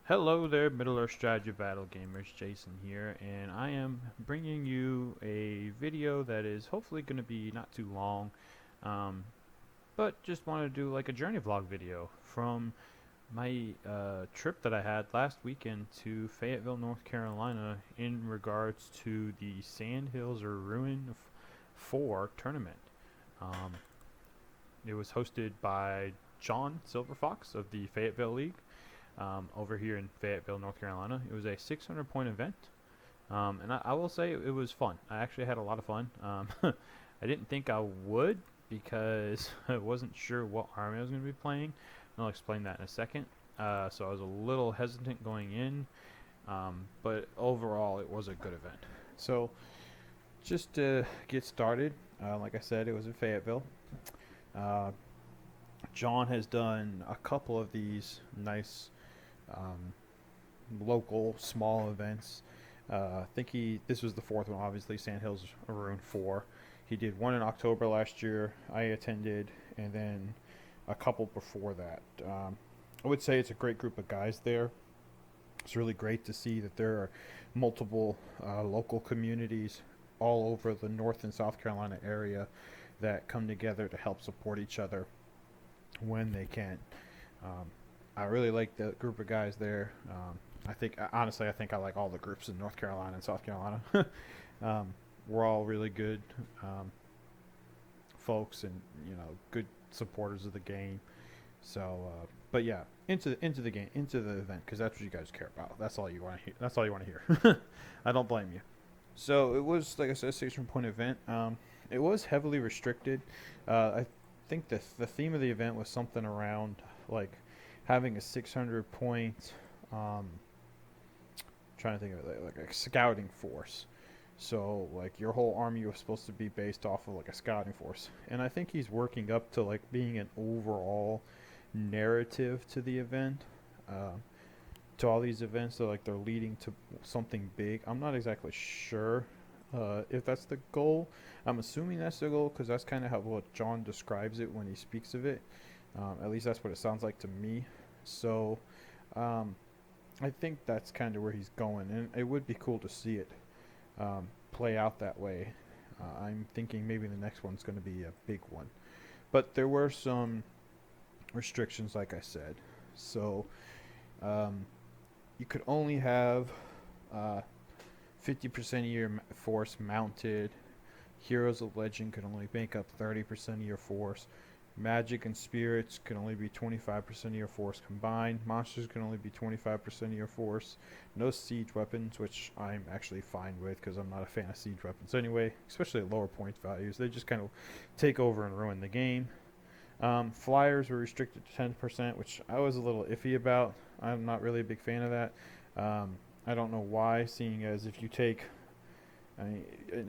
Hello there, Middle Earth Strategy Battle Gamers. Jason here, and I am bringing you a video that is hopefully going to be not too long, um, but just want to do like a journey vlog video from my trip that I had last weekend to Fayetteville, North Carolina, in regards to the Sandhills or Ruin 4 tournament. Um, it was hosted by John Silverfox of the Fayetteville League. Over here in Fayetteville, North Carolina. It was a 600 point event, and I will say it was fun. I actually had a lot of fun. I didn't think I would because I wasn't sure what army I was going to be playing. I'll explain that in a second. So I was a little hesitant going in, but overall it was a good event. So just to get started, like I said, it was in Fayetteville. Uh, John has done a couple of these nice um, local small events. I think this was the fourth one, obviously. Sandhills Maroon 4. He did one in October last year. I attended, and then a couple before that. I would say it's a great group of guys there. It's really great to see that there are multiple local communities all over the North and South Carolina area that come together to help support each other when they can. Um, I really like the group of guys there. I think, honestly, I think I like all the groups in North Carolina and South Carolina. We're all really good folks, and good supporters of the game. So, but yeah, into the game, into the event, because that's what you guys care about. That's all you want to hear. That's all you want to hear. I don't blame you. So it was, like I said, a 600 point event. It was heavily restricted. I think the theme of the event was something around like having a 600 point trying to think of it like a scouting force. So like your whole army was supposed to be based off of like a scouting force, and I think he's working up to like being an overall narrative to the event, uh, to all these events. So like they're leading to something big. I'm not exactly sure if that's the goal. I'm assuming that's the goal because that's kind of how what John describes it when he speaks of it. At least that's what it sounds like to me. So um, I think that's kind of where he's going, and it would be cool to see it play out that way. I'm thinking maybe the next one's going to be a big one, but there were some restrictions, like I said. So um, you could only have 50% of your force mounted. Heroes of Legend could only make up 30% of your force. Magic and spirits can only be 25% of your force combined. Monsters can only be 25% of your force. No siege weapons, which I'm actually fine with because I'm not a fan of siege weapons anyway, especially at lower point values. They just kind of take over and ruin the game. Flyers were restricted to 10%, which I was a little iffy about. I'm not really a big fan of that. I don't know why, seeing as if you take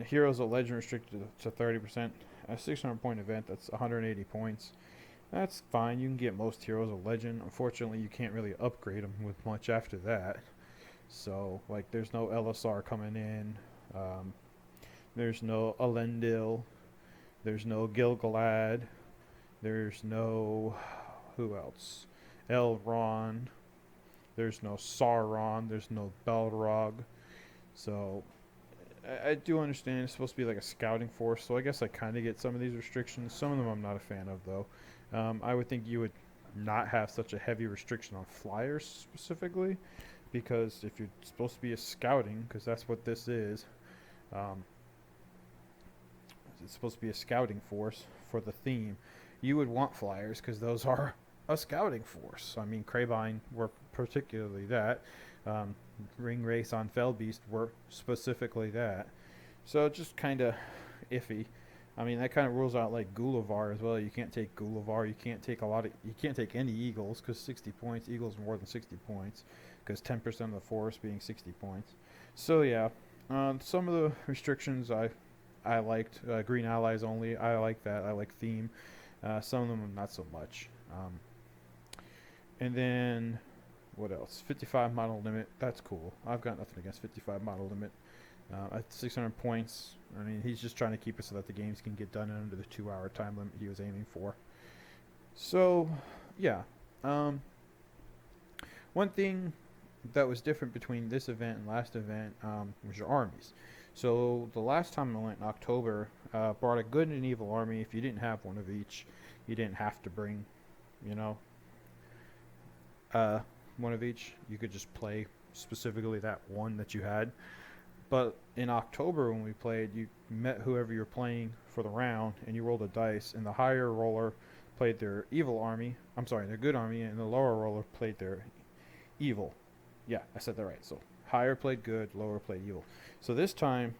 Heroes of Legend restricted to 30%. A 600 point event, that's 180 points. That's fine. You can get most Heroes of Legend. Unfortunately, you can't really upgrade them with much after that. So, like, there's no LSR coming in. There's no Elendil. There's no Gilgalad. There's no. Who else? Elrond. There's no Sauron. There's no Balrog. So I do understand it's supposed to be like a scouting force, so I guess I kind of get some of these restrictions. Some of them I'm not a fan of, though. I would think you would not have such a heavy restriction on flyers specifically, because if you're supposed to be a scouting, because that's what this is, um, it's supposed to be a scouting force for the theme, you would want flyers because those are a scouting force. I mean, Crabine were particularly that. Ring Race on Fellbeast were specifically that. So just kind of iffy. I mean, that kind of rules out like Gulavar as well. You can't take Gulavar. You can't take You can't take any Eagles because 60 points. Eagles more than 60 points because 10% of the force being 60 points. So yeah, some of the restrictions I liked. Green Allies only. I like that. I like theme. Some of them not so much. And then what else? 55 model limit. That's cool. I've got nothing against 55 model limit. At 600 points, I mean, he's just trying to keep it so that the games can get done under the 2-hour time limit he was aiming for. So, yeah. One thing that was different between this event and last event was your armies. So the last time I went in October, brought a good and an evil army. If you didn't have one of each, you didn't have to bring, you know, one of each. You could just play specifically that one that you had. But in October when we played, you met whoever you're playing for the round, and you rolled a dice, and the higher roller played their evil army. I'm sorry, their good army, and the lower roller played their evil. Yeah, I said that right. So higher played good, lower played evil. So this time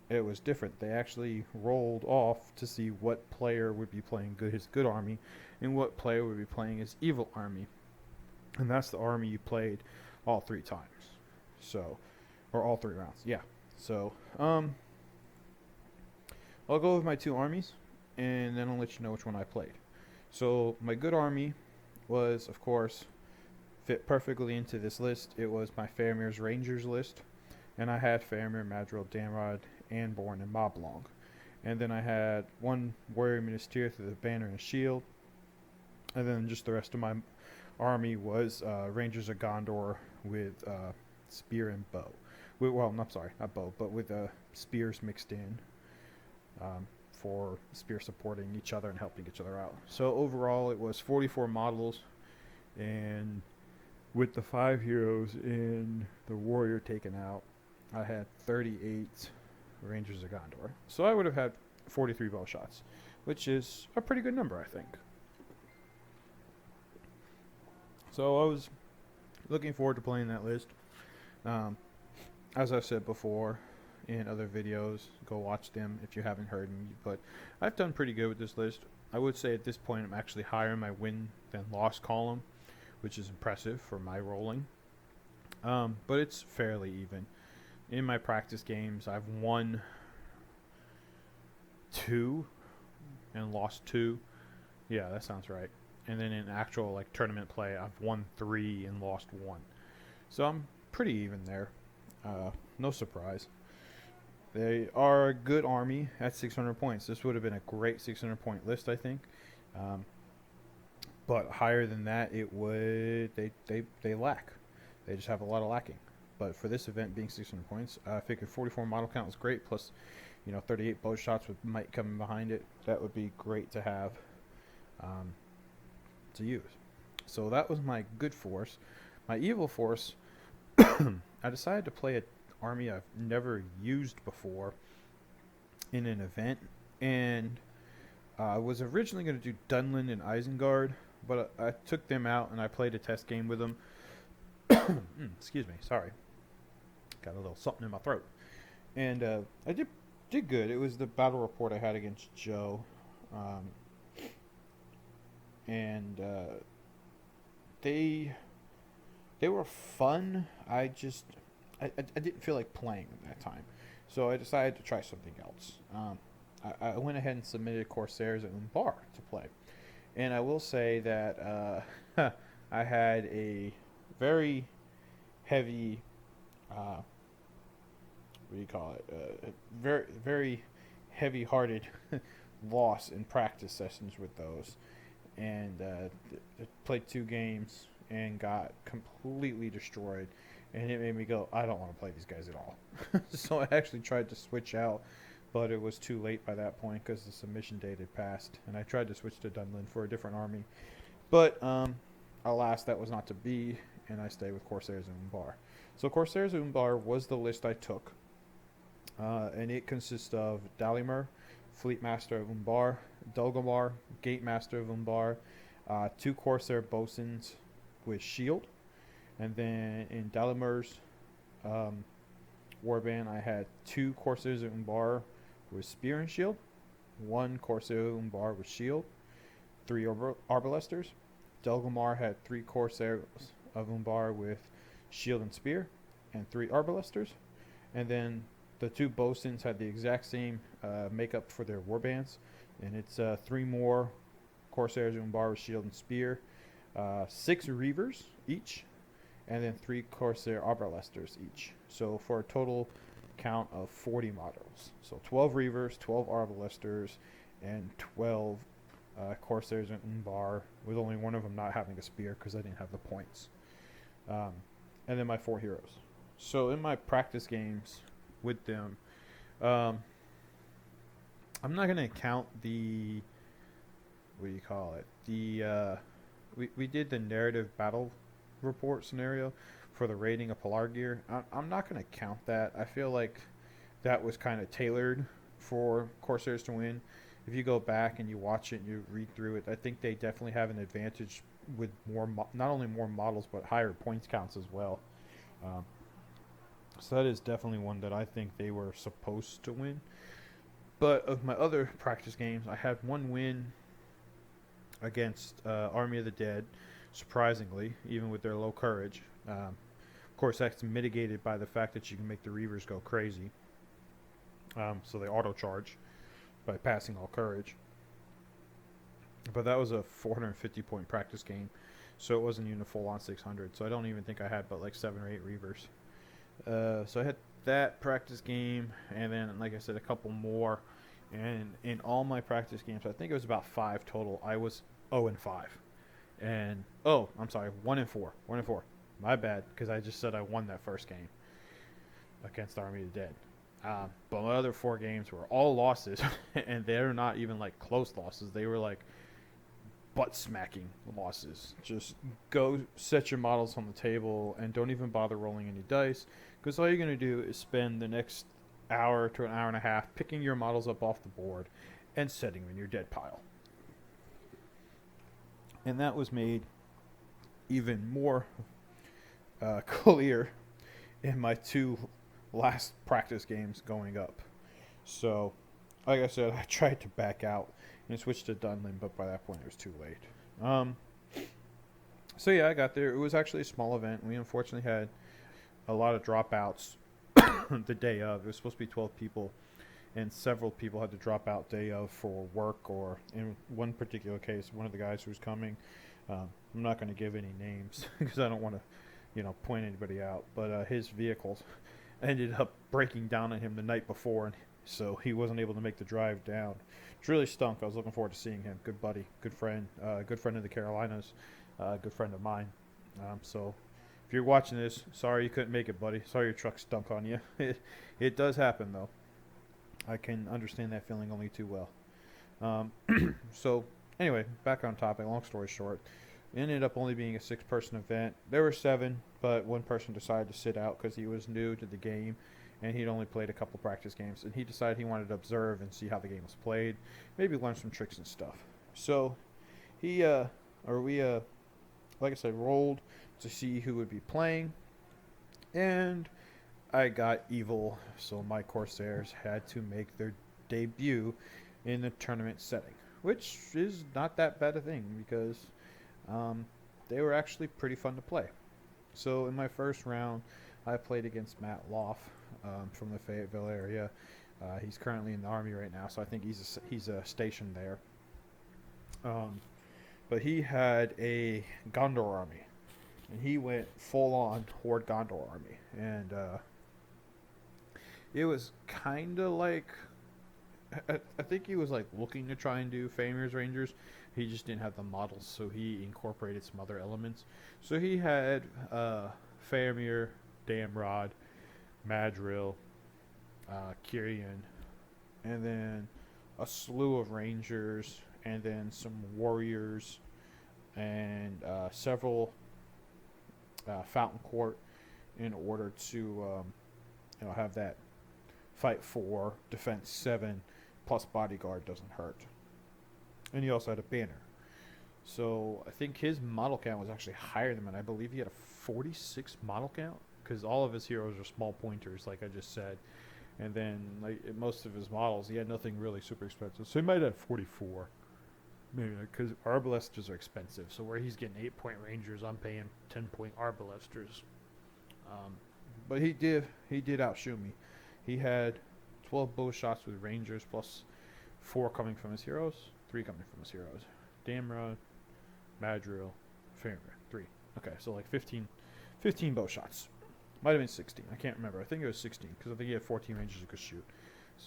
it was different. They actually rolled off to see what player would be playing his good army, and what player would be playing his evil army. And that's the army you played all 3 times. So, or all 3 rounds. Yeah. So, I'll go with my 2 armies, and then I'll let you know which one I played. So, my good army was, of course, fit perfectly into this list. It was my Faramir's Rangers list, and I had Faramir, Madril, Damrod, Anborn, and Moblong. And then I had 1 Warrior Minister with a banner and a shield, and then just the rest of my army was Rangers of Gondor with spear and bow. Well, I'm sorry, not bow, but with spears mixed in for spear supporting each other and helping each other out. So overall, it was 44 models, and with the 5 heroes and the warrior taken out, I had 38 Rangers of Gondor. So I would have had 43 bow shots, which is a pretty good number, I think. So I was looking forward to playing that list. As I've said before in other videos, go watch them if you haven't heard me. But I've done pretty good with this list. I would say at this point I'm actually higher in my win than loss column, which is impressive for my rolling. But it's fairly even. In my practice games, I've won 2 and lost 2. Yeah, that sounds right. And then in actual like tournament play, I've won 3 and lost 1. So I'm pretty even there. No surprise. They are a good army at 600 points. This would have been a great 600 point list, I think. But higher than that, it would they lack. They just have a lot of lacking. But for this event being 600 points, I figured 44 model count was great. Plus, 38 bow shots with might coming behind it. That would be great to have to use. So that was my good force. My evil force, I decided to play an army I've never used before in an event, and I was originally going to do Dunland and Isengard, but I took them out and I played a test game with them. Excuse me, sorry. Got a little something in my throat. And I did good. It was the battle report I had against Joe. And they were fun. I didn't feel like playing them that time, so I decided to try something else. I went ahead and submitted Corsairs at Umbar to play, and I will say that I had a very heavy, what do you call it? Very very heavy-hearted loss in practice sessions with those. And played 2 games and got completely destroyed, and it made me go, I don't want to play these guys at all. So I actually tried to switch out, but it was too late by that point because the submission date had passed, and I tried to switch to Dunland for a different army, but alas, that was not to be, and I stayed with Corsairs of Umbar. So Corsairs of Umbar was the list I took, and it consists of Dalimer, Fleet Master of Umbar, Dulgamar, Gate Master of Umbar, 2 Corsair Bosuns with shield, and then in Dalimer's warband I had 2 Corsairs of Umbar with spear and shield, 1 Corsair of Umbar with shield, 3 Arbalesters. Dulgamar had 3 Corsairs of Umbar with shield and spear, and 3 Arbalesters, and then the 2 Bosuns had the exact same makeup for their warbands, and it's 3 more Corsairs of Umbar with shield and spear, 6 Reavers each, and then 3 Corsair Arbalesters each. So for a total count of 40 models. So 12 Reavers, 12 Arbalesters, and 12 Corsairs of Umbar, with only one of them not having a spear because I didn't have the points. and then my 4 heroes. So in my practice games with them, um, I'm not gonna count the, what do you call it? We did the narrative battle report scenario for the rating of Polar Gear. I'm not gonna count that. I feel like that was kind of tailored for Corsairs to win. If you go back and you watch it and you read through it, I think they definitely have an advantage with not only more models but higher points counts as well. Um, so that is definitely one that I think they were supposed to win. But of my other practice games, I had one win against Army of the Dead, surprisingly, even with their low courage. Of course, that's mitigated by the fact that you can make the Reavers go crazy. So they auto charge by passing all courage. But that was a 450 point practice game, so it wasn't even a full on 600. So I don't even think I had but like 7 or 8 Reavers. So I had that practice game, and then, like I said, a couple more. And in all my practice games, I think it was about 5 total, I was 0-5. And, I'm sorry, 1-4. 1-4. My bad, because I just said I won that first game against Army of the Dead. But my other 4 games were all losses, and they're not even like close losses. They were like butt smacking losses. Just go set your models on the table and don't even bother rolling any dice, because all you're going to do is spend the next hour to an hour and a half picking your models up off the board and setting them in your dead pile. And that was made even more clear in my 2 last practice games going up. So, like I said, I tried to back out and switched to Dunlin, but by that point it was too late. So yeah, I got there. It was actually a small event. We unfortunately had a lot of dropouts the day of. It was supposed to be 12 people, and several people had to drop out day of for work, or in one particular case, one of the guys who was coming, I'm not going to give any names because I don't want to, point anybody out, but his vehicle ended up breaking down on him the night before, and so he wasn't able to make the drive down. It really stunk. I was looking forward to seeing him. Good buddy, good friend of the Carolinas, good friend of mine. So if you're watching this, sorry you couldn't make it, buddy. Sorry your truck stunk on you. It does happen, though. I can understand that feeling only too well. So anyway, back on topic. Long story short, it ended up only being a 6-person event. There were 7, but one person decided to sit out because he was new to the game, and he'd only played a couple practice games, and he decided he wanted to observe and see how the game was played, maybe learn some tricks and stuff. So we like I said, rolled to see who would be playing, and I got evil, so my Corsairs had to make their debut in the tournament setting, which is not that bad a thing because they were actually pretty fun to play. So in my first round, I played against Matt Loff from the Fayetteville area. He's currently in the Army right now, so I think he's stationed there. But he had a Gondor army, and he went full-on Horde Gondor army, and it was kind of like, I think he was like looking to try and do Famir's Rangers. He just didn't have the models, so he incorporated some other elements. So he had Faramir, Damrod, Madril, Kyrian, and then a slew of Rangers, and then some Warriors, and several Fountain Court in order to have that fight 4, defense 7, plus bodyguard doesn't hurt. And he also had a banner. So I think his model count was actually higher than mine. I believe he had a 46 model count, because all of his heroes are small pointers, like I just said. And then most of his models, he had nothing really super expensive. So he might have 44. Maybe, because Arbalesters are expensive. So where he's getting 8-point Rangers, I'm paying 10-point Arbalesters. But he did outshoot me. He had 12 bow shots with Rangers, plus 4 coming from his heroes, 3 coming from his heroes. Damrod, Madril, Faramir, 3. Okay, so like 15 bow shots. Might have been 16. I can't remember. I think it was 16, because I think he had 14 Rangers he could shoot.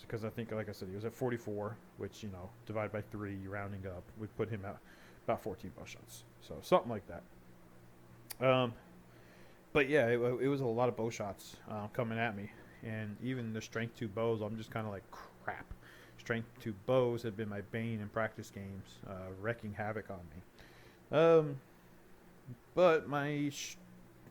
Because I think, like I said, he was at 44, which, divide by 3, rounding up, would put him at about 14 bow shots. So something like that. But yeah, it was a lot of bow shots coming at me, and even the strength 2 bows, I'm just kind of like, crap. Strength 2 bows have been my bane in practice games, wrecking havoc on me. But my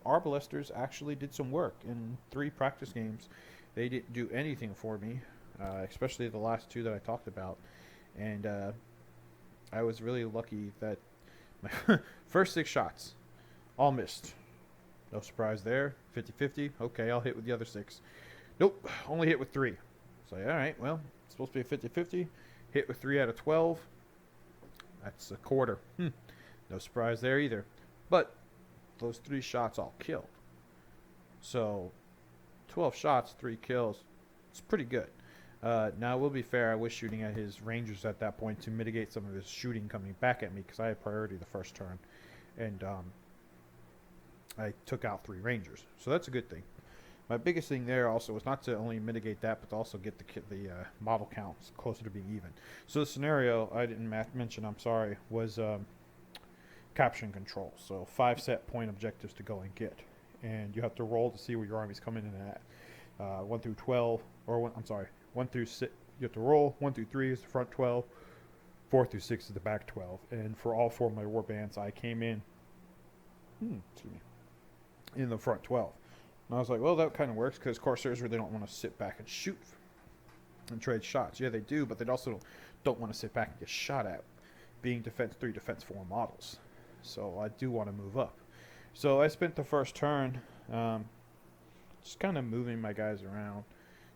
arbalesters actually did some work in 3 practice games. They didn't do anything for me, especially the last 2 that I talked about. And I was really lucky that my first 6 shots all missed. No surprise there. 50-50. Okay, I'll hit with the other 6. Nope, only hit with 3. So, all right, well, it's supposed to be a 50-50. Hit with 3 out of 12. That's a quarter. No surprise there either. But those 3 shots all killed. So 12 shots, 3 kills. It's pretty good. Now, we'll be fair, I was shooting at his rangers at that point to mitigate some of his shooting coming back at me because I had priority the first turn. And I took out 3 rangers. So that's a good thing. My biggest thing there also was not to only mitigate that, but to also get the model counts closer to being even. So the scenario I didn't mention, I'm sorry, was capture and control. So 5 set point objectives to go and get. And you have to roll to see where your army's coming in at. 1 through 12, or 1 through 6, you have to roll. 1 through 3 is the front 12. 4 through 6 is the back 12. And for all 4 of my war bands, I came in, in the front 12. And I was like, well, that kind of works because Corsairs really don't want to sit back and shoot and trade shots. Yeah, they do, but they also don't want to sit back and get shot at, being defense 3, defense 4 models. So I do want to move up. So I spent the first turn just kind of moving my guys around,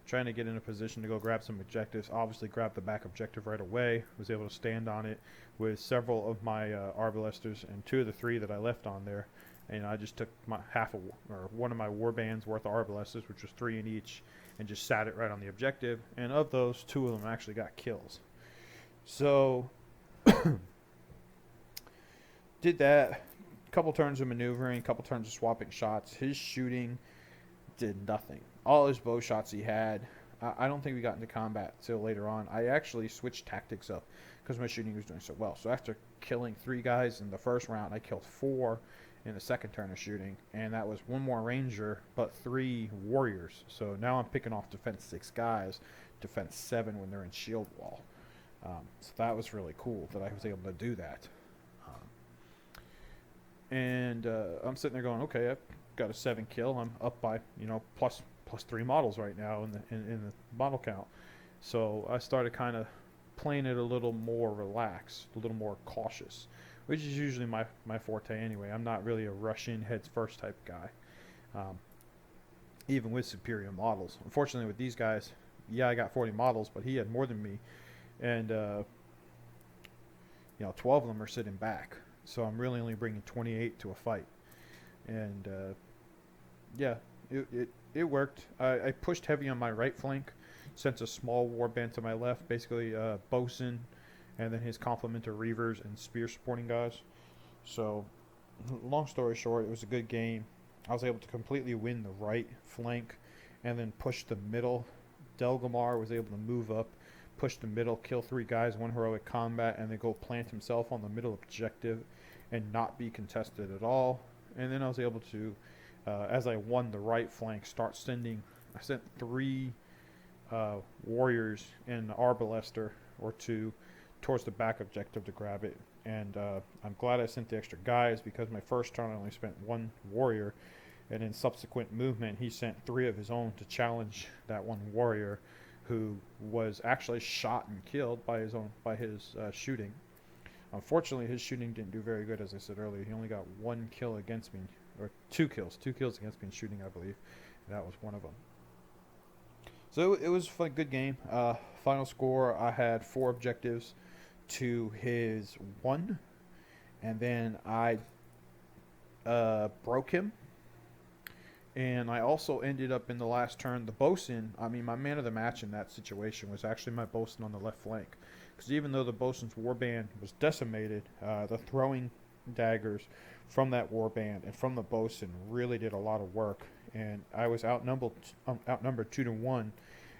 trying to get in a position to go grab some objectives. Obviously grabbed the back objective right away. Was able to stand on it with several of my arbalesters and 2 of the 3 that I left on there. And I just took my one of my war bands worth of arbalesters, which was 3 in each, and just sat it right on the objective. And of those, 2 of them actually got kills. So did that. Couple turns of maneuvering, couple turns of swapping shots. His shooting did nothing. All his bow shots he had. I don't think we got into combat till later on. I actually switched tactics up because my shooting was doing so well. So after killing 3 guys in the first round, I killed 4 in the second turn of shooting, and that was 1 more ranger but 3 warriors. So now I'm picking off defense 6 guys, defense 7 when they're in shield wall. So that was really cool that I was able to do that. And I'm sitting there going, okay, I've got a 7 kill. I'm up by plus 3 models right now in the model count. So I started kind of playing it a little more relaxed, a little more cautious, which is usually my forte anyway. I'm not really a rush in heads first type guy, even with superior models. Unfortunately with these guys, yeah, I got 40 models, but he had more than me, and 12 of them are sitting back. So I'm really only bringing 28 to a fight. And yeah, it worked. I pushed heavy on my right flank, sent a small warband to my left, basically bosun, and then his complement of reavers and spear supporting guys. So long story short, it was a good game. I was able to completely win the right flank and then push the middle. Delgamar was able to move up, push the middle, kill 3 guys, 1 heroic combat, and then go plant himself on the middle objective and not be contested at all. And then I was able to, as I won the right flank, I sent 3 warriors and an arbalester or 2 towards the back objective to grab it. And I'm glad I sent the extra guys because my first turn I only spent 1 warrior, and in subsequent movement he sent 3 of his own to challenge that 1 warrior who was actually shot and killed by his shooting. Unfortunately, his shooting didn't do very good, as I said earlier. He only got 1 kill against me, or 2 kills against me in shooting, I believe. And that was one of them. So it was a fun, good game. Final score, I had 4 objectives to his 1, and then I broke him. And I also ended up in the last turn, the bosun. I mean, my man of the match in that situation was actually my bosun on the left flank. Because even though the bosun's warband was decimated, the throwing daggers from that warband and from the bosun really did a lot of work. And I was outnumbered 2-1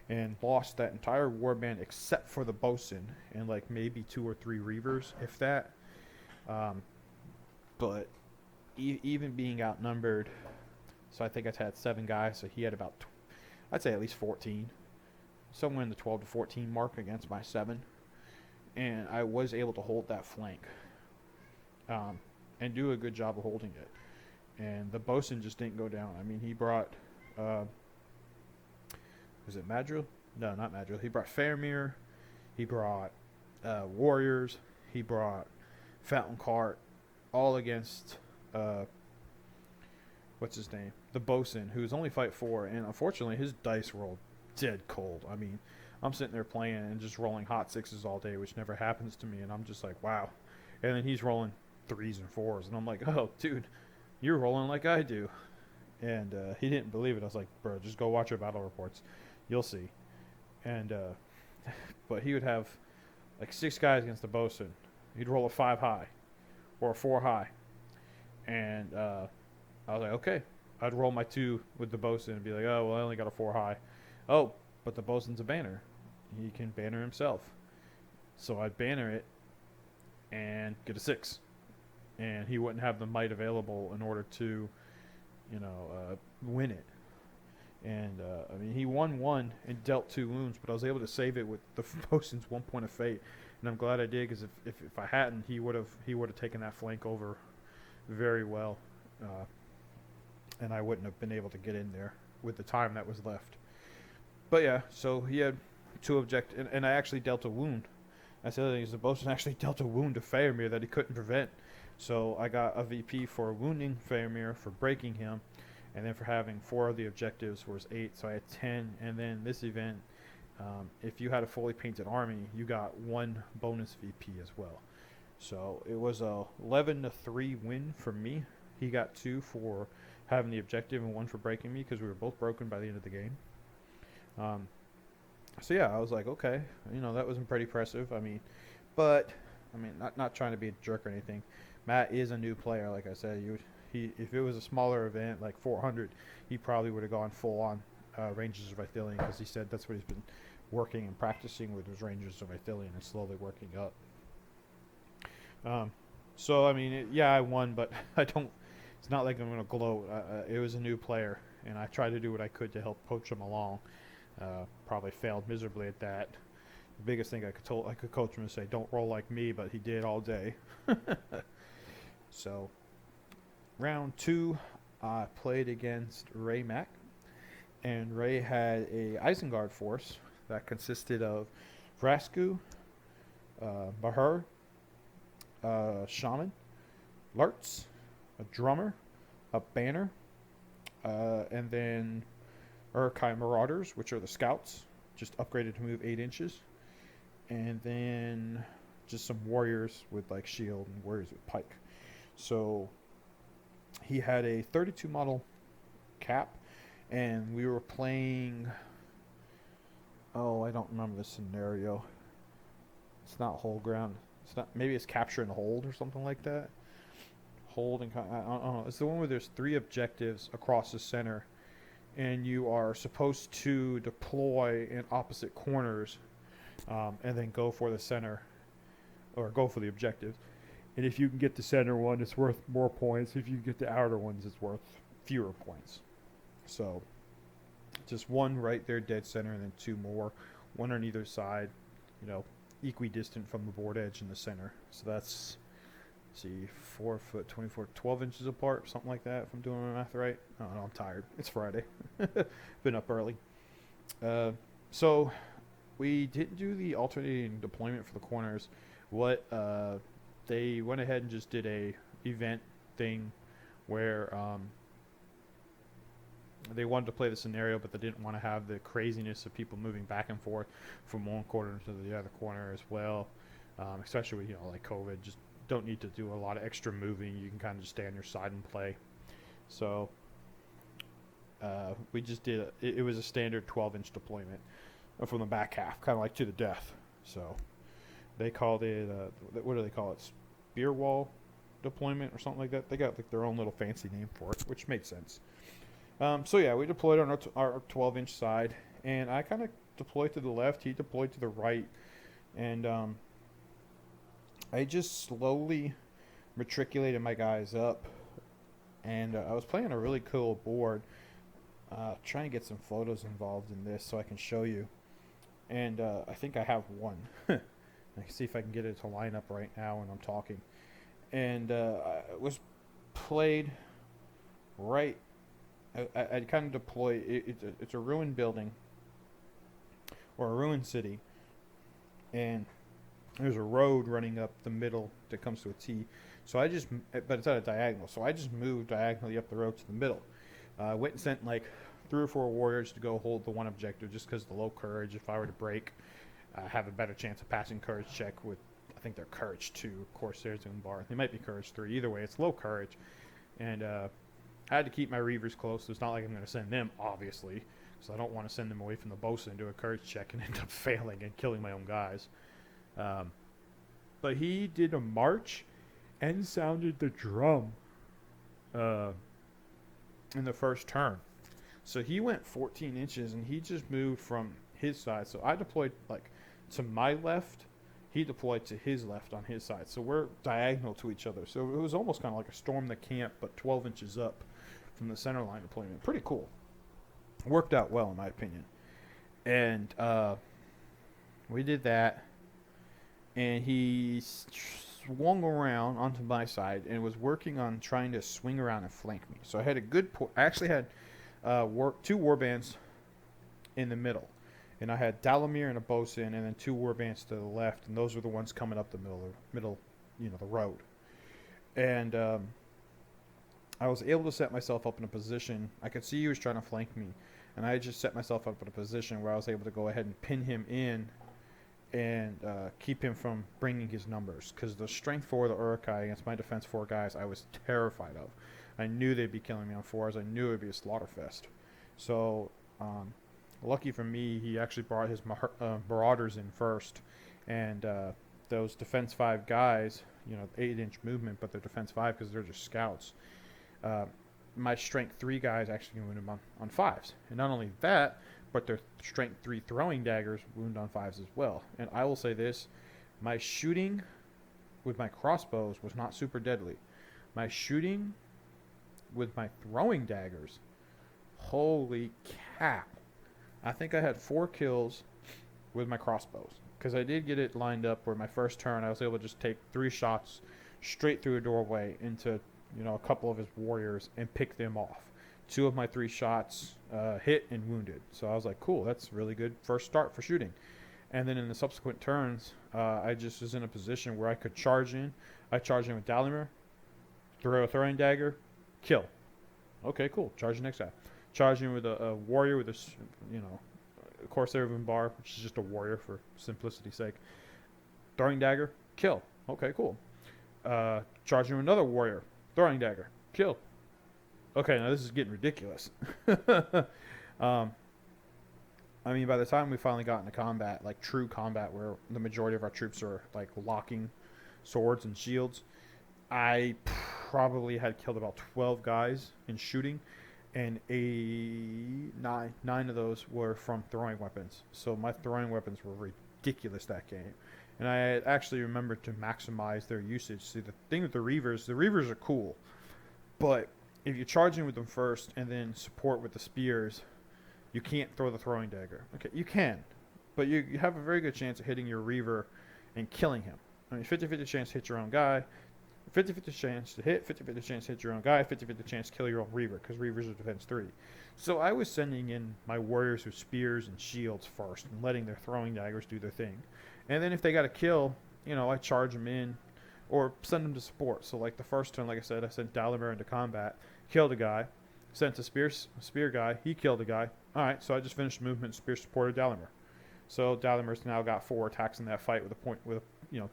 and lost that entire warband except for the bosun and like maybe 2 or 3 reavers, if that. But even being outnumbered So I think I had 7 guys. So he had about, I'd say at least 14, somewhere in the 12 to 14 mark against my 7, and I was able to hold that flank, and do a good job of holding it. And the bosun just didn't go down. I mean, he brought, was it Madrill? No, not Madrill. He brought Fairmere. He brought Warriors. He brought Fountain Cart, all against, what's his name? The bosun, who's only fight 4. And unfortunately, his dice rolled dead cold. I mean, I'm sitting there playing and just rolling hot 6s all day, which never happens to me. And I'm just like, wow. And then he's rolling 3s and 4s. And I'm like, oh, dude, you're rolling like I do. And he didn't believe it. I was like, bro, just go watch your battle reports. You'll see. And but he would have like 6 guys against the bosun. He'd roll a 5 high or a 4 high. And I was like, okay. I'd roll my 2 with the bosun and be like, oh, well, I only got a 4 high. Oh, but the bosun's a banner. He can banner himself. So I'd banner it and get a 6. And he wouldn't have the might available in order to, win it. And, I mean, he won 1 and dealt 2 wounds, but I was able to save it with the bosun's 1 point of fate. And I'm glad I did, because if I hadn't, he would have taken that flank over very well. And I wouldn't have been able to get in there with the time that was left. But yeah, so he had 2 objectives, and I actually dealt a wound. That's the other thing, is the bosun actually dealt a wound to Fairmere that he couldn't prevent. So I got a VP for wounding Fairmere, for breaking him, and then for having 4 of the objectives was 8, so I had 10. And then this event, if you had a fully painted army, you got 1 bonus VP as well. So it was a 11-3 win for me. He got 2 for having the objective and 1 for breaking me, because we were both broken by the end of the game. So yeah, I was like, okay, that was pretty impressive. But not trying to be a jerk or anything. Matt is a new player, like I said. If it was a smaller event like 400, he probably would have gone full on Rangers of Ithilien, because he said that's what he's been working and practicing with, was Rangers of Ithilien, and slowly working up. So I won, but I don't. It's not like I'm gonna gloat. It was a new player, and I tried to do what I could to help coach him along. Probably failed miserably at that. The biggest thing I could coach him and say, don't roll like me, but he did all day. So, round 2, I played against Ray Mack, and Ray had a Isengard force that consisted of Vrasku, Bahur, Shaman, Lartz, a drummer, a banner, and then Urkai Marauders, which are the scouts, just upgraded to move 8 inches, and then just some warriors with like shield and warriors with pike. So he had a 32 model cap, and we were playing, I don't remember the scenario. It's not hold ground. It's not, maybe it's capture and hold or something like that. Hold and I don't know. It's the one where there's 3 objectives across the center, and you are supposed to deploy in opposite corners, and then go for the center, or go for the objective. And if you can get the center one, it's worth more points. If you get the outer ones, it's worth fewer points. So just 1 right there, dead center, and then 2 more, 1 on either side, equidistant from the board edge in the center. So that's, 4 foot 24, 12 inches apart, something like that, if I'm doing my math right. I don't know, I'm tired. It's Friday. Been up early. So we didn't do the alternating deployment for the corners. They went ahead and just did a event thing where they wanted to play the scenario, but they didn't want to have the craziness of people moving back and forth from one corner to the other corner as well, especially with like COVID. Just don't need to do a lot of extra moving. You can kind of just stay on your side and play. So we just did it was a standard 12-inch deployment from the back half, kind of like to the death. So they called it what do they call it, spear wall deployment or something like that. They got like their own little fancy name for it, which made sense. So yeah, we deployed on our 12-inch side, and I kind of deployed to the left. He deployed to the right, and I just slowly matriculated my guys up, and I was playing a really cool board, trying to get some photos involved in this so I can show you. And I think I have one. I can see if I can get it to line up right now when I'm talking. And it was played right. I kind of deploy. It's a ruined building or a ruined city, and there's a road running up the middle that comes to a T. So I just, but it's at a diagonal. So I just moved diagonally up the road to the middle. Went and sent like 3 or 4 warriors to go hold the one objective, just because of the low courage. If I were to break, I have a better chance of passing courage check with, I think they're courage 2, Corsairs and Bar. They might be courage 3. Either way, it's low courage. And I had to keep my Reavers close. So it's not like I'm going to send them, obviously, because I don't want to send them away from the bosun and do a courage check and end up failing and killing my own guys. But he did a march and sounded the drum in the first turn. So he went 14 inches and he just moved from his side. So I deployed like to my left. He deployed to his left on his side. So we're diagonal to each other. So it was almost kind of like a storm the camp, but 12 inches up from the center line deployment. Pretty cool. Worked out well, in my opinion. And we did that. And he swung around onto my side and was working on trying to swing around and flank me. So I had a good I actually had 2 warbands in the middle. And I had Dalamir and a bosun, and then 2 warbands to the left, and those were the ones coming up the middle, the road. And I was able to set myself up in a position. I could see he was trying to flank me, and I just set myself up in a position where I was able to go ahead and pin him in and keep him from bringing his numbers. Because the strength 4 of the Uruk-hai against my defense 4 guys, I was terrified of. I knew they'd be killing me on 4s. I knew it would be a slaughter fest. So, lucky for me, he actually brought his marauders in first. And those defense 5 guys, 8-inch movement, but they're defense 5 because they're just scouts. My strength 3 guys actually wound him on 5s. And not only that, but their strength 3 throwing daggers wound on 5s as well. And I will say this, my shooting with my crossbows was not super deadly. My shooting with my throwing daggers, holy cow. I think I had 4 kills with my crossbows. Because I did get it lined up where my first turn I was able to just take 3 shots straight through a doorway into a couple of his warriors and pick them off. 2 of my 3 shots hit and wounded. So I was like, cool, that's really good first start for shooting. And then in the subsequent turns, I just was in a position where I could charge in. I charged in with Dalamir, throw a throwing dagger, kill. Okay, cool. Charge the next guy. Charge in with a warrior with a Corsair of Bar, which is just a warrior for simplicity's sake. Throwing dagger, kill. Okay, cool. Charge in with another warrior, throwing dagger, kill. Okay, now this is getting ridiculous. I mean, by the time we finally got into combat, like true combat, where the majority of our troops are like locking swords and shields, I probably had killed about 12 guys in shooting, and nine of those were from throwing weapons. So my throwing weapons were ridiculous that game. And I actually remembered to maximize their usage. See, the thing with the Reavers are cool, but if you charge in with them first and then support with the spears, you can't throw the throwing dagger. Okay, you can, but you have a very good chance of hitting your Reaver and killing him. I mean, 50-50 chance to hit your own guy, 50-50 chance to hit, 50-50 chance to hit your own guy, 50-50 chance to kill your own Reaver, because Reavers are defense 3. So I was sending in my warriors with spears and shields first and letting their throwing daggers do their thing. And then if they got a kill, I charge them in or send them to support. So like the first turn, like I said, I sent Dalamir into combat, killed a guy, sent a spear guy, he killed a guy. All right, so I just finished movement, spear supported Dalamir. So Dalamir's now got 4 attacks in that fight with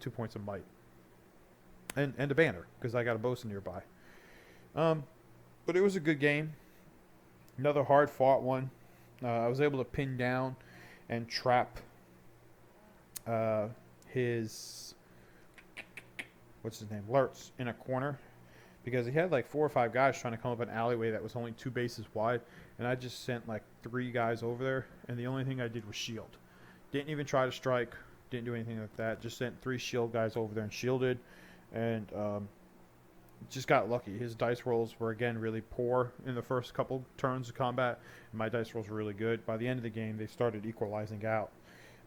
2 points of might. And a banner, because I got a bosun nearby. But it was a good game. Another hard fought one. I was able to pin down and trap his Lurtz in a corner, because he had like 4 or 5 guys trying to come up an alleyway that was only 2 bases wide, and I just sent like 3 guys over there, and the only thing I did was shield. Didn't even try to strike, didn't do anything like that, just sent 3 shield guys over there and shielded, and just got lucky. His dice rolls were again really poor in the first couple turns of combat, and my dice rolls were really good. By the end of the game, they started equalizing out,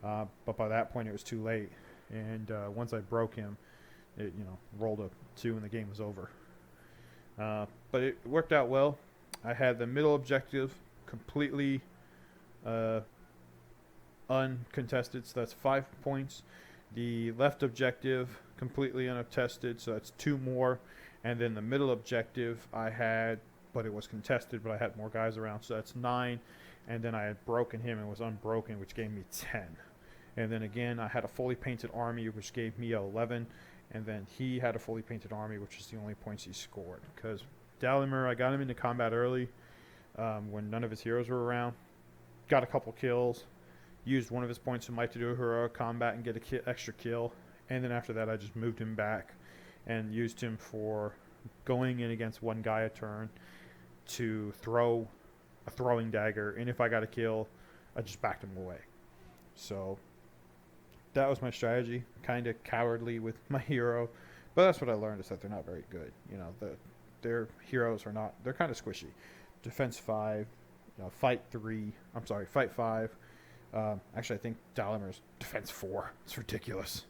but by that point, it was too late. And once I broke him, it rolled a 2, and the game was over. But it worked out well. I had the middle objective completely uncontested, so that's 5 points. The left objective completely unattested, so that's 2 more. And then the middle objective I had, but it was contested, but I had more guys around, so that's 9. And then I had broken him and was unbroken, which gave me 10. And then again, I had a fully painted army, which gave me 11. And then he had a fully painted army, which is the only points he scored. Because Dalimer, I got him into combat early when none of his heroes were around. Got a couple kills. Used one of his points in might to do a heroic combat and get a extra kill. And then after that, I just moved him back and used him for going in against one guy a turn to throw a throwing dagger. And if I got a kill, I just backed him away. So that was my strategy. Kind of cowardly with my hero. But that's what I learned, is that they're not very good. Their heroes are not. They're kind of squishy. Defense 5, fight 5. Actually, I think Dalimer's defense 4. It's ridiculous.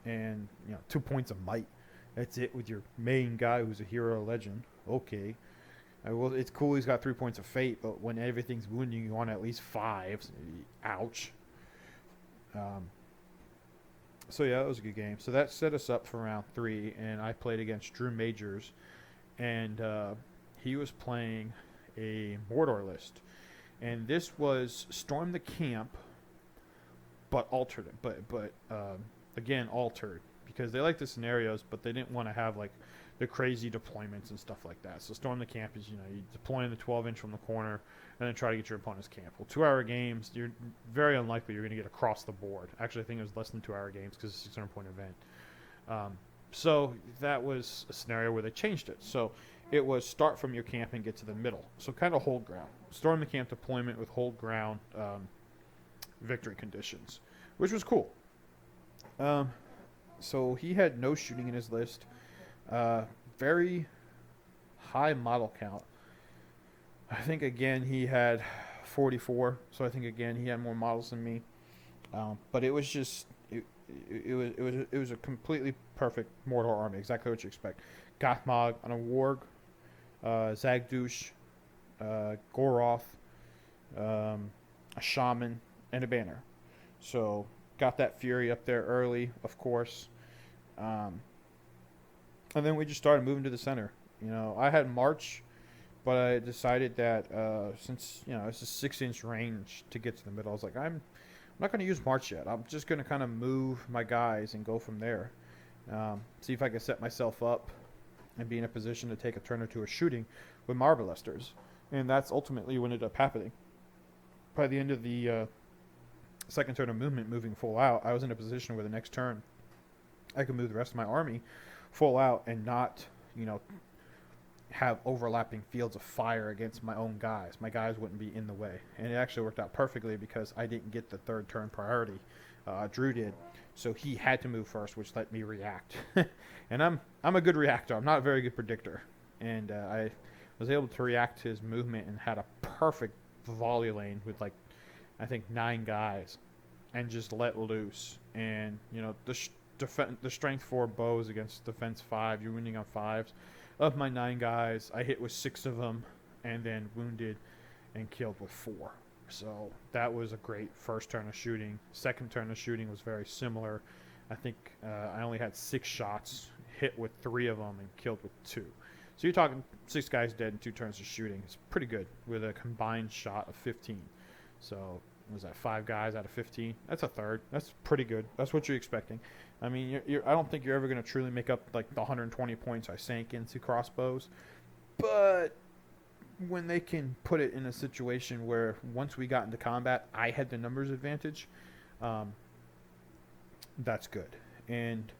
And 2 points of might. That's it with your main guy who's a hero legend. Okay. Well, it's cool he's got 3 points of fate, but when everything's wounding you on at least 5, ouch. So yeah, it was a good game. So that set us up for round 3, and I played against Drew Majors, and he was playing a Mordor list, and this was Storm the Camp, but altered it, but again altered, because they like the scenarios, but they didn't want to have like the crazy deployments and stuff like that. So Storm the Camp is, you deploy in the 12-inch from the corner and then try to get your opponent's camp. Well, 2-hour games, you're very unlikely you're going to get across the board. Actually, I think it was less than 2-hour games because it's a 600-point event. So that was a scenario where they changed it. So it was start from your camp and get to the middle. So kind of hold ground. Storm the Camp deployment with hold ground victory conditions, which was cool. So he had no shooting in his list. Very high model count. I think again he had 44, so I think again he had more models than me. But it was just it was a completely perfect Mordor army, exactly what you expect. Gothmog on a warg, Zagdush, Goroth, a shaman, and a banner. So got that fury up there early, of course. And then we just started moving to the center. I had March, but I decided that since it's a 6-inch range to get to the middle, I was like, I'm not going to use March yet. I'm just going to kind of move my guys and go from there. See if I can set myself up and be in a position to take a turn or two of shooting with Marvelesters. And that's ultimately what ended up happening. By the end of the second turn of movement, moving full out, I was in a position where the next turn I could move the rest of my army full out and not, have overlapping fields of fire against my own guys. My guys wouldn't be in the way. And it actually worked out perfectly because I didn't get the third turn priority. Drew did. So he had to move first, which let me react. And I'm a good reactor. I'm not a very good predictor. And I was able to react to his movement and had a perfect volley lane with I think 9 guys and just let loose. And, the strength 4 bows against defense 5. You're winning on 5s. Of my 9 guys, I hit with 6 of them and then wounded and killed with 4. So that was a great first turn of shooting. Second turn of shooting was very similar. I think I only had 6 shots, hit with 3 of them, and killed with 2. So you're talking 6 guys dead in 2 turns of shooting. It's pretty good with a combined shot of 15. So was that 5 guys out of 15? That's a third. That's pretty good. That's what you're expecting. I mean, I don't think you're ever going to truly make up the 120 points I sank into crossbows. But when they can put it in a situation where once we got into combat, I had the numbers advantage, that's good. And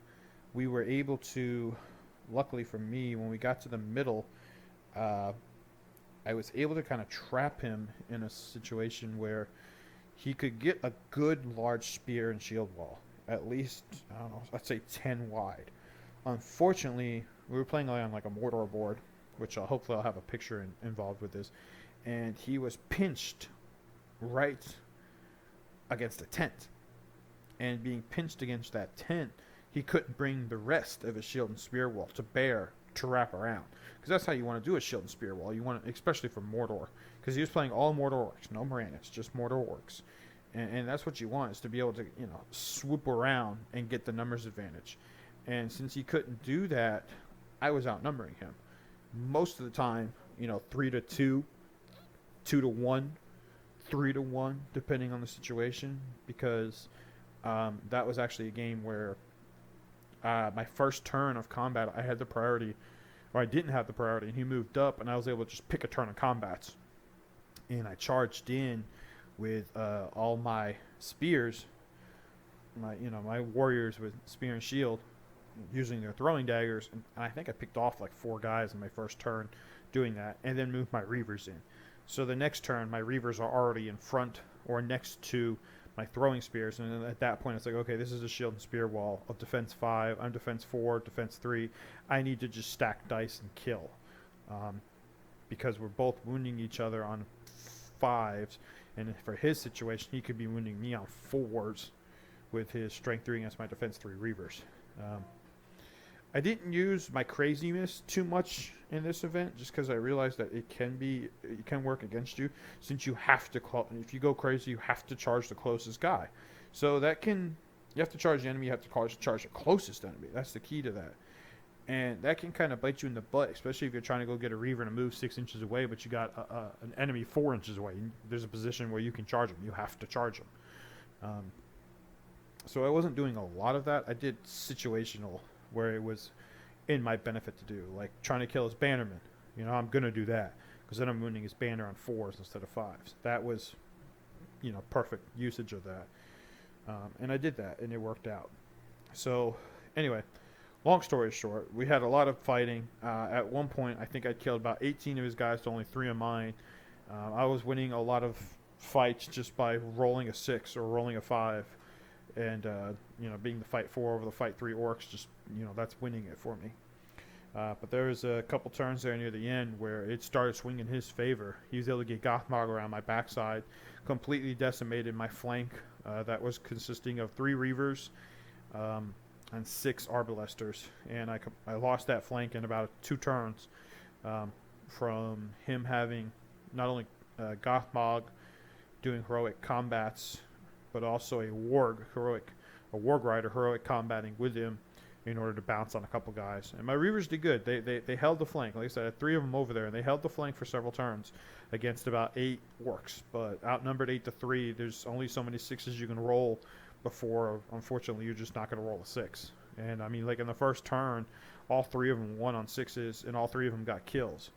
we were able to, luckily for me, when we got to the middle, I was able to kind of trap him in a situation where he could get a good large spear and shield wall. At least, I don't know, I'd say 10 wide. unfortunately, we were playing on like a Mordor board, which hopefully I'll have a picture involved with this, and he was pinched right against a tent. And being pinched against that tent, he couldn't bring the rest of his shield and spear wall to bear to wrap around. Because that's how you want to do a shield and spear wall. You want it, especially for Mordor. Because he was playing all Mordor orcs, no Moranus, just Mordor orcs. And that's what you want, is to be able to, swoop around and get the numbers advantage. And since he couldn't do that, I was outnumbering him. Most of the time, 3-2, 2-1, 3-1, depending on the situation. Because that was actually a game where my first turn of combat, I had the priority, or I didn't have the priority, and he moved up, and I was able to just pick a turn of combats. And I charged in with all my spears, my warriors with spear and shield, using their throwing daggers, and I think I picked off like 4 guys in my first turn doing that, and then moved my reavers in. So the next turn, my reavers are already in front or next to my throwing spears, and at that point it's like, okay, this is a shield and spear wall of defense 5, I'm defense 4, defense 3, I need to just stack dice and kill, because we're both wounding each other on 5s, and for his situation, he could be wounding me on 4s with his strength 3 against my defense 3 reavers. I didn't use my craziness too much in this event, just because I realized that it can work against you, since you have to, if you go crazy, you have to charge the closest guy. So you have to charge the enemy, you have to charge the closest enemy. That's the key to that. And that can kind of bite you in the butt, especially if you're trying to go get a reaver to move 6 inches away, but you got an enemy 4 inches away. There's a position where you can charge him. You have to charge him. So I wasn't doing a lot of that. I did situational, where it was in my benefit to do, like trying to kill his bannerman. I'm going to do that, because then I'm wounding his banner on 4s instead of 5s. That was, perfect usage of that. And I did that, and it worked out. So, anyway, long story short, we had a lot of fighting. At one point, I think I killed about 18 of his guys to only 3 of mine. I was winning a lot of fights just by rolling a 6 or rolling a 5. And, being the fight 4 over the fight 3 orcs, just, that's winning it for me. But there was a couple turns there near the end where it started swinging in his favor. He was able to get Gothmog around my backside, completely decimated my flank. That was consisting of 3 reavers and 6 arbalesters. And I lost that flank in about 2 turns from him having not only Gothmog doing heroic combats, but also a warg rider heroic combating with him in order to bounce on a couple guys. And my reavers did good. They held the flank. Like I said, I had 3 of them over there, and they held the flank for several turns against about 8 orcs. But outnumbered 8-3, there's only so many 6s you can roll before, unfortunately, you're just not going to roll a 6. And I mean, like in the first turn, all 3 of them won on 6s, and all 3 of them got kills.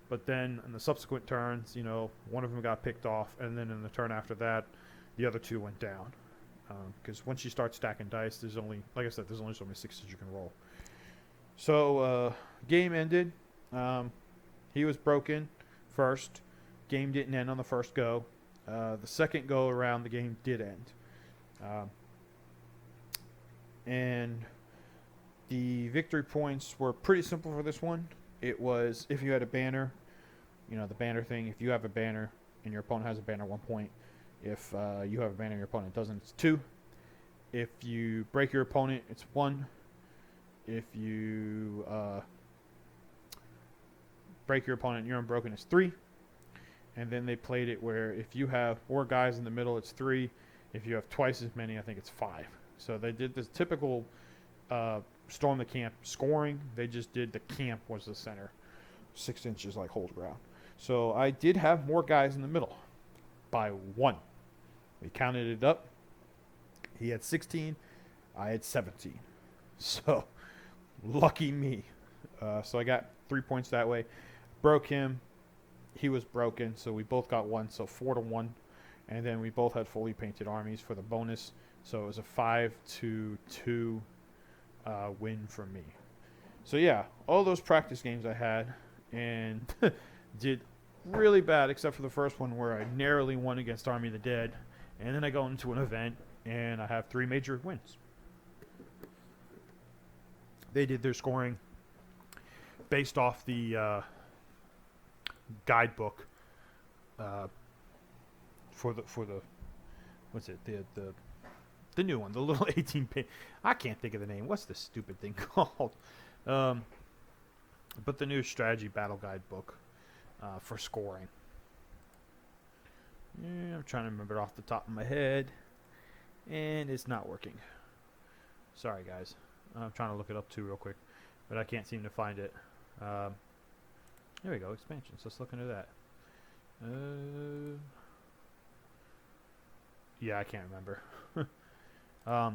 But then in the subsequent turns, one of them got picked off, and then in the turn after that, the other 2 went down. Because once you start stacking dice, there's only, like I said, there's only so many 6s you can roll. So, game ended. He was broken first. Game didn't end on the first go. The second go around, the game did end. And the victory points were pretty simple for this one. It was, if you had a banner, the banner thing, if you have a banner and your opponent has a banner, 1 point. If you have a banner and your opponent doesn't, it's 2. If you break your opponent, it's 1. If you break your opponent and you're unbroken, it's 3. And then they played it where if you have 4 guys in the middle, it's 3. If you have twice as many, I think it's 5. So they did this typical storm the camp scoring. They just did the camp was the center. 6 inches like hold ground. So I did have more guys in the middle by 1. We counted it up. He had 16. I had 17. So, lucky me. So I got 3 points that way. Broke him. He was broken. So we both got 1. So 4-1. And then we both had fully painted armies for the bonus. So it was a 5-2 win for me. So yeah, all those practice games I had and did really bad except for the first one where I narrowly won against Army of the Dead. And then I go into an event and I have 3 major wins. They did their scoring based off the guidebook for the what's it, the new one, the little 18 page. I can't think of the name. What's the stupid thing called? But the new strategy battle guidebook for scoring. Yeah, I'm trying to remember it off the top of my head, and it's not working. Sorry, guys. I'm trying to look it up too real quick, but I can't seem to find it. There we go, expansions. Let's look into that. Yeah, I can't remember. No,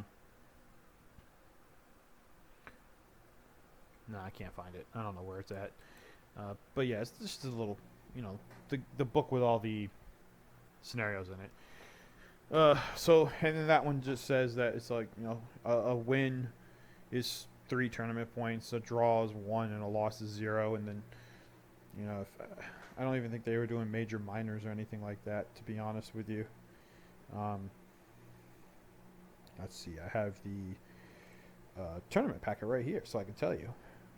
I can't find it. I don't know where it's at. But yeah, it's just a little, the book with all the scenarios in it. So, and then that one just says that it's like, a win is 3 tournament points, a draw is 1, and a loss is 0. And then, I don't even think they were doing major minors or anything like that, to be honest with you. Let's see, I have the tournament packet right here, so I can tell you.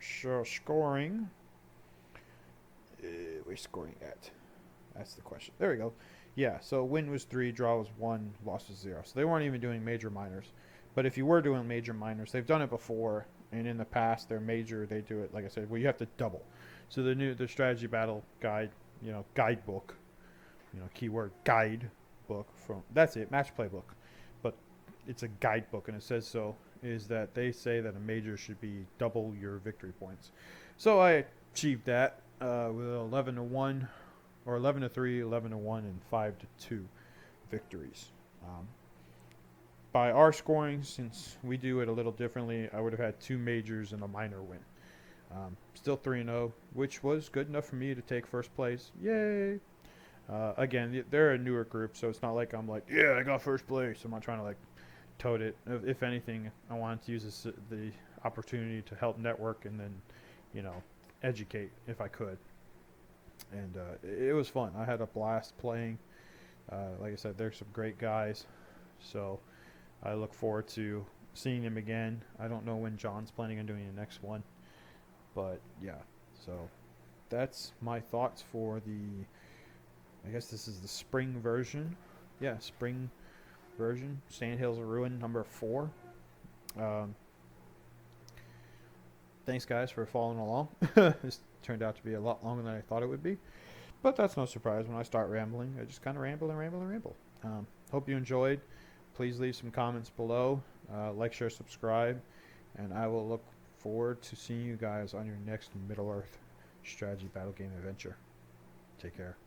So, scoring. Where's scoring at? That's the question. There we go. Yeah, so win was 3, draw was 1, loss was 0. So they weren't even doing major minors. But if you were doing major minors, they've done it before, and in the past, their major, they do it, like I said, you have to double. So the strategy battle guide, guidebook, keyword guidebook that's it, match playbook. But it's a guidebook, and it says so, is that they say that a major should be double your victory points. So I achieved that with 11-1, or 11-3, 11-1, and 5-2 victories. By our scoring, since we do it a little differently, I would have had 2 majors and a minor win. Still 3-0, which was good enough for me to take first place. Yay! Again, they're a newer group, so it's not like I'm like, yeah, I got first place. I'm not trying to tote it. If anything, I wanted to use the opportunity to help network and then, educate if I could. And it was fun. I had a blast playing. Like I said, there's some great guys. So I look forward to seeing them again. I don't know when John's planning on doing the next one. But, yeah. So that's my thoughts for I guess this is the spring version. Yeah, spring version. Sandhills of Ruin number 4. Thanks, guys, for following along. This turned out to be a lot longer than I thought it would be. But that's no surprise. When I start rambling, I just kind of ramble and ramble and ramble. Hope you enjoyed. Please leave some comments below. Like, share, subscribe. And I will look forward to seeing you guys on your next Middle-earth strategy battle game adventure. Take care.